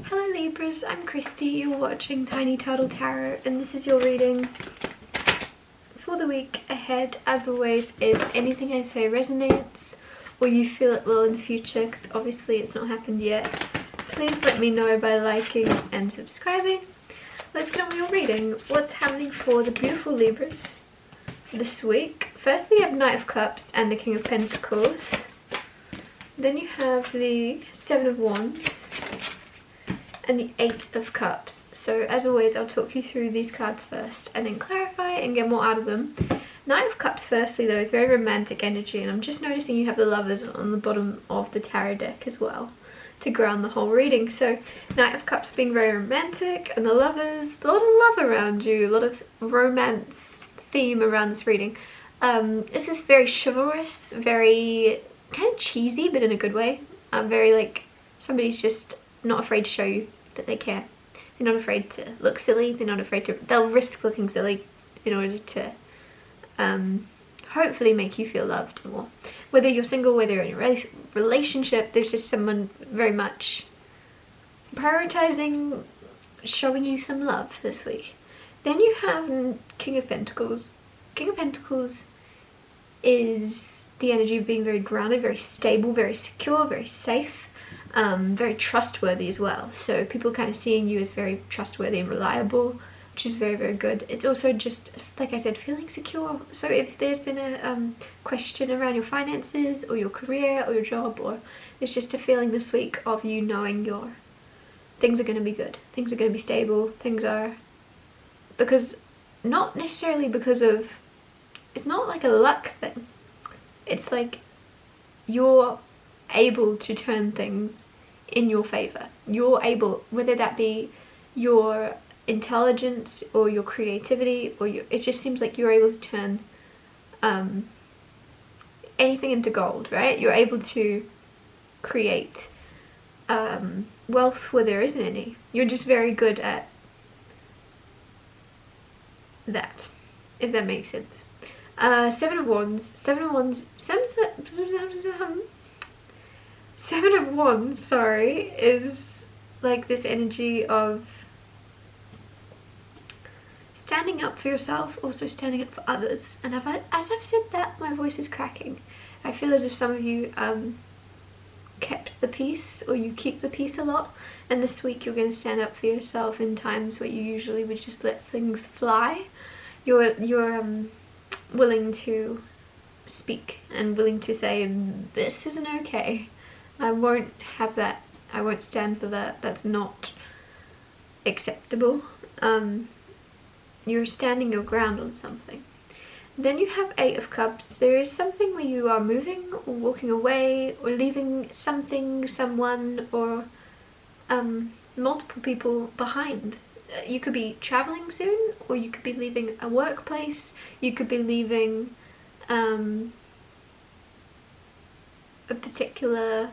Hello Libras, I'm Christy, you're watching Tiny Turtle Tarot, and this is your reading for the week ahead. As always, if anything I say resonates or you feel it will in the future, because obviously it's not happened yet, please let me know by liking and subscribing. Let's get on with your reading. What's happening for the beautiful Libras this week? Firstly, you have Knight of Cups and the King of Pentacles. Then you have the Seven of Wands and the Eight of Cups. So as always, I'll talk you through these cards first and then clarify and get more out of them. Knight of Cups firstly though is very romantic energy, and I'm just noticing you have the Lovers on the bottom of the tarot deck as well to ground the whole reading. So Knight of Cups being very romantic, and the Lovers, a lot of love around you, a lot of romance theme around this reading. This is very chivalrous, very kind of cheesy but in a good way. Very like somebody's just not afraid to show you that they care. They're not afraid to look silly, they're not afraid to, they'll risk looking silly in order to hopefully make you feel loved more. Whether you're single, whether you're in a relationship, there's just someone very much prioritizing showing you some love this week. Then you have King of Pentacles. King of Pentacles is the energy of being very grounded, very stable, very secure, very safe. Very trustworthy as well, so people kind of seeing you as very trustworthy and reliable, which is very, very good. It's also just, like I said, feeling secure. So if there's been a question around your finances or your career or your job, or there's just a feeling this week of you knowing things are going to be good, things are going to be stable, things are, because not necessarily because of, it's not like a luck thing, it's like you're able to turn things in your favor. You're able, whether that be your intelligence or your creativity or it just seems like you're able to turn anything into gold, right? You're able to create wealth where there isn't any. You're just very good at that, if that makes sense. Seven of Wands, Seven of Wands, sorry, is like this energy of standing up for yourself, also standing up for others. And as I've said that, my voice is cracking. I feel as if some of you kept the peace, or you keep the peace a lot, and this week you're going to stand up for yourself in times where you usually would just let things fly. You're willing to speak and willing to say, this isn't okay. I won't have that, I won't stand for that, that's not acceptable. You're standing your ground on something. Then you have Eight of Cups. There is something where you are moving or walking away or leaving something, someone, or multiple people behind. You could be traveling soon, or you could be leaving a workplace, you could be leaving a particular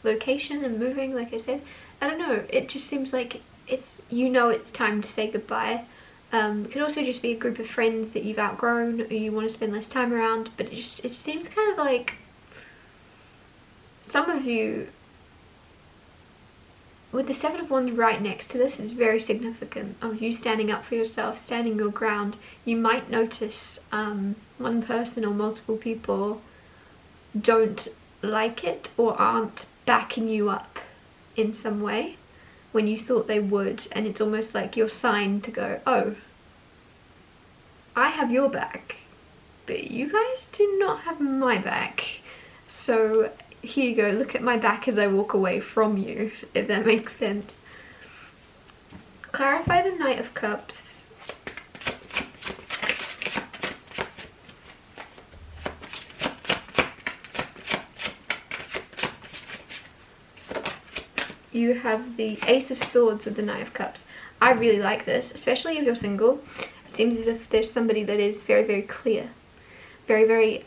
location and moving, like I said. I don't know, it just seems like it's, it's time to say goodbye. It could also just be a group of friends that you've outgrown or you want to spend less time around, but it seems kind of like some of you, with the Seven of Wands right next to this, is very significant of you standing up for yourself, standing your ground. You might notice one person or multiple people don't like it or aren't backing you up in some way when you thought they would, and it's almost like your sign to go, oh, I have your back, but you guys do not have my back, so here you go, look at my back as I walk away from you, if that makes sense. Clarify the Knight of Cups. You have the Ace of Swords with the Knight of Cups. I really like this, especially if you're single. It seems as if there's somebody that is very, very clear. Very, very,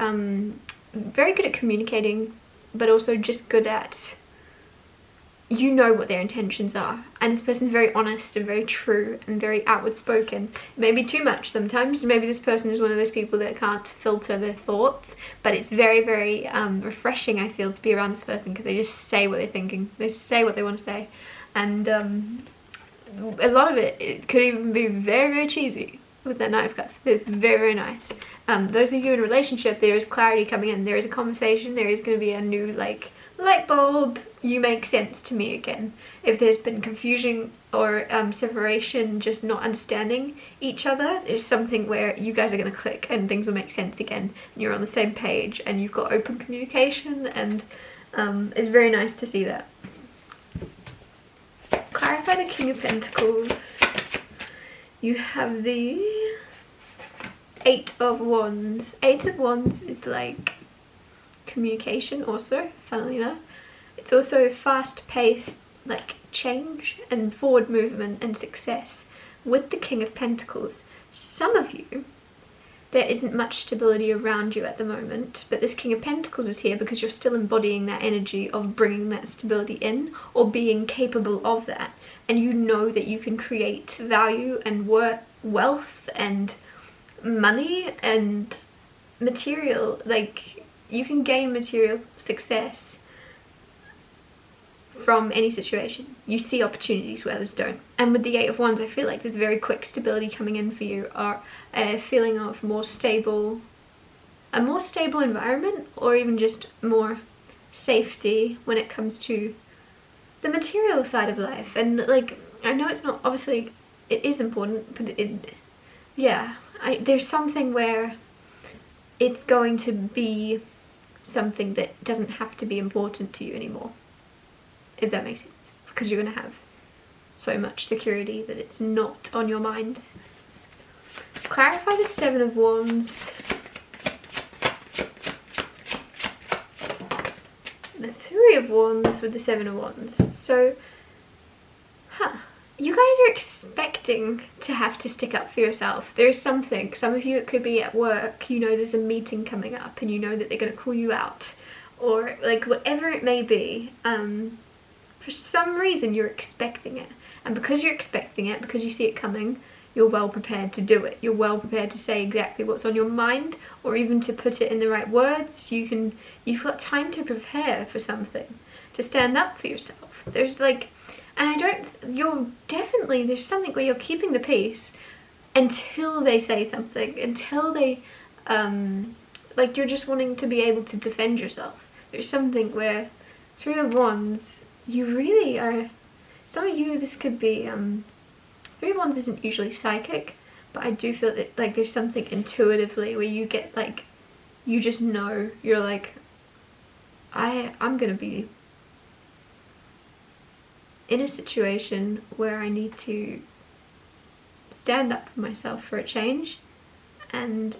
very good at communicating, but also just good at, you know what their intentions are. And this person's very honest and very true and very outward spoken. Maybe too much sometimes. Maybe this person is one of those people that can't filter their thoughts, but it's very, very refreshing, I feel, to be around this person, because they just say what they're thinking. They say what they want to say. and a lot of it could even be very, very cheesy with that Knight of Cups. It's very, very nice. Those of you in a relationship, there is clarity coming in, there is a conversation, there is going to be a new like light bulb, you make sense to me again. If there's been confusion or separation, just not understanding each other, there's something where you guys are going to click and things will make sense again, and you're on the same page and you've got open communication, and it's very nice to see that. Clarify the King of Pentacles. You have the Eight of Wands. Eight of Wands is like communication also, funnily enough. It's also fast-paced like change and forward movement and success. With the King of Pentacles, some of you, there isn't much stability around you at the moment, but this King of Pentacles is here because you're still embodying that energy of bringing that stability in, or being capable of that, and you know that you can create value and wealth and money and material, like you can gain material success from any situation. You see opportunities where others don't. And with the Eight of Wands, I feel like there's very quick stability coming in for you, or a feeling of a more stable environment, or even just more safety when it comes to the material side of life. And like, I know it's not, obviously it is important, but there's something where it's going to be something that doesn't have to be important to you anymore, if that makes sense, because you're going to have so much security that it's not on your mind. Clarify the Seven of Wands. The Three of Wands with the Seven of Wands. So, you guys are expecting to have to stick up for yourself. There's something, some of you it could be at work, you know there's a meeting coming up and you know that they're going to call you out, or like whatever it may be. For some reason you're expecting it, and because you're expecting it, because you see it coming, you're well prepared to do it. You're well prepared to say exactly what's on your mind, or even to put it in the right words. You've got time to prepare for something, to stand up for yourself. There's like, and there's something where you're keeping the peace until they say something, until they, like you're just wanting to be able to defend yourself. There's something where Three of Wands, you really are, some of you, this could be, Three of Wands isn't usually psychic, but I do feel that like there's something intuitively where you get like, you just know, you're like, I'm gonna be in a situation where I need to stand up for myself for a change. And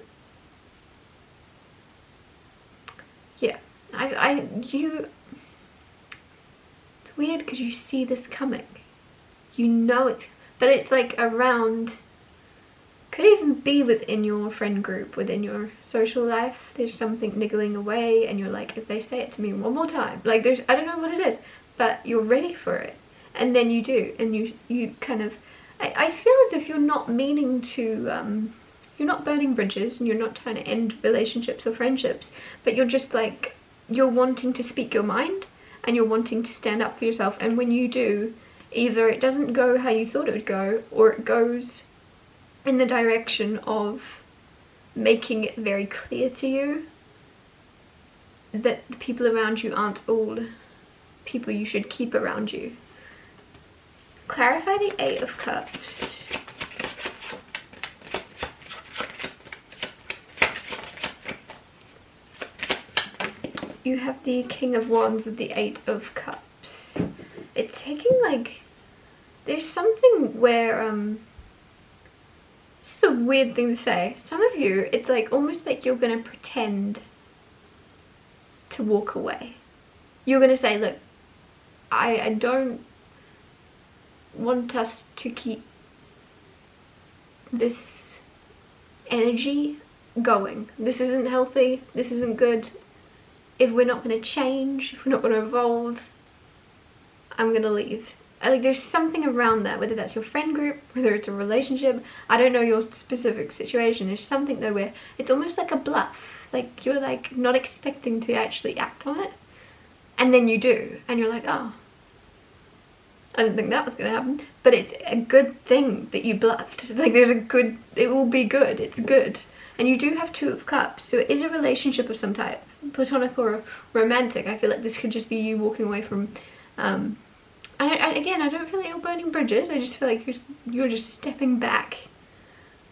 yeah, it's weird because you see this coming, you know it's, but it's like around, could even be within your friend group, within your social life. There's something niggling away and you're like, if they say it to me one more time, like there's, I don't know what it is, but you're ready for it. And then you do, and you kind of, I feel as if you're not meaning to, you're not burning bridges and you're not trying to end relationships or friendships, but you're just like, you're wanting to speak your mind and you're wanting to stand up for yourself. And when you do, either it doesn't go how you thought it would go, or it goes in the direction of making it very clear to you that the people around you aren't all people you should keep around you. Clarify the Eight of Cups. You have the King of Wands with the Eight of Cups. It's taking like, there's something where, this is a weird thing to say. Some of you, it's like almost like you're going to pretend to walk away. You're going to say, look, I don't want us to keep this energy going. This isn't healthy. This isn't good. If we're not going to change, if we're not going to evolve, I'm going to leave. Like there's something around that, whether that's your friend group, whether it's a relationship, I don't know your specific situation. There's something though where it's almost like a bluff. Like you're like not expecting to actually act on it, and then you do, and you're like, oh, I didn't think that was gonna happen, but it's a good thing that you bluffed. Like there's a good, it will be good, it's good. And you do have 2 of Cups, so it is a relationship of some type, platonic or romantic. I feel like this could just be you walking away from, again, I don't feel like you're burning bridges, I just feel like you're just stepping back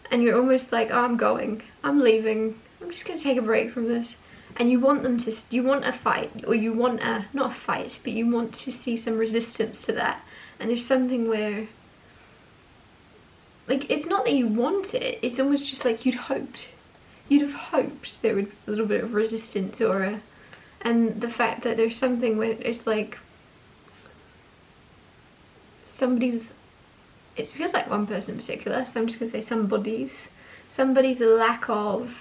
and you're almost like, oh, I'm going, I'm leaving, I'm just gonna take a break from this. And you want them to, you want a fight, or you want a, not a fight, but you want to see some resistance to that. And there's something where, like, it's not that you want it, it's almost just like you'd have hoped there would be a little bit of resistance or a, and the fact that there's something where it's like somebody's, it feels like one person in particular, so I'm just gonna say somebody's lack of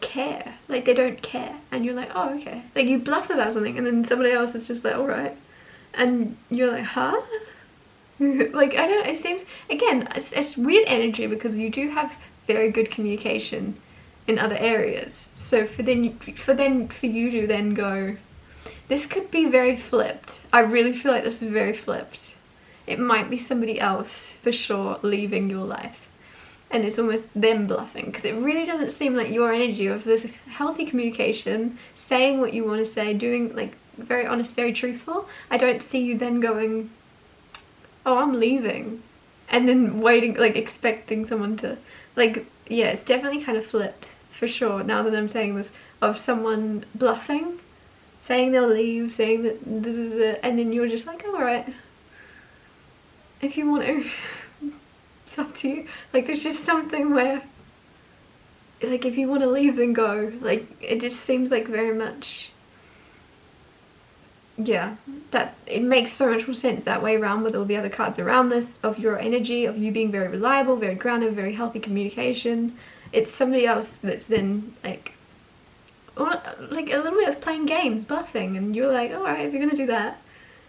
care, like they don't care, and you're like, oh okay, like you bluff about something and then somebody else is just like, all right, and you're like, huh? Like I don't know, it seems, again, it's weird energy because you do have very good communication in other areas, so for you to then go, this could be very flipped. I really feel like this is very flipped. It might be somebody else for sure leaving your life. And it's almost them bluffing, because it really doesn't seem like your energy of this healthy communication, saying what you want to say, doing like very honest, very truthful. I don't see you then going, oh, I'm leaving, and then waiting, like expecting someone to, like, yeah, it's definitely kind of flipped for sure now that I'm saying this, of someone bluffing, saying they'll leave, saying that, and then you're just like, oh, all right, if you want to. It's up to you. Like there's just something where, like, if you want to leave, then go. Like it just seems like very much, yeah, it makes so much more sense that way around with all the other cards around this, of your energy, of you being very reliable, very grounded, very healthy communication. It's somebody else that's then like a little bit of playing games, bluffing, and you're like, all right, if you're gonna do that,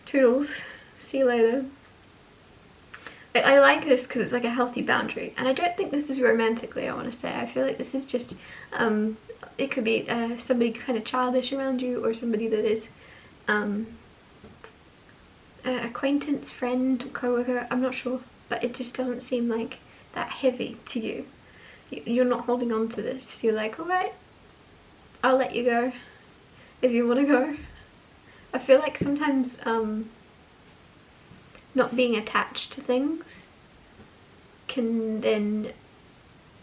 toodles, see you later. I like this because it's like a healthy boundary, and I don't think this is romantically, I want to say. I feel like this is just, it could be somebody kind of childish around you, or somebody that is acquaintance, friend, co-worker, I'm not sure, but it just doesn't seem like that heavy to you. You're not holding on to this. You're like, all right, I'll let you go if you want to go. I feel like sometimes not being attached to things can then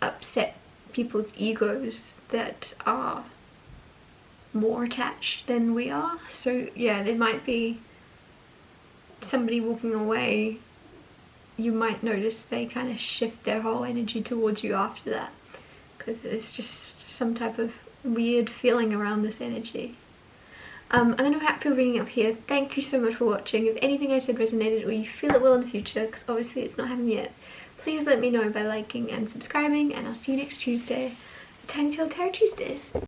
upset people's egos that are more attached than we are. So yeah, there might be somebody walking away, you might notice they kind of shift their whole energy towards you after that, because there's just some type of weird feeling around this energy. I'm going to wrap your reading up here. Thank you so much for watching. If anything I said resonated, or you feel it will in the future, because obviously it's not happened yet, please let me know by liking and subscribing, and I'll see you next Tuesday. Tiny Tail Tarot Tuesdays.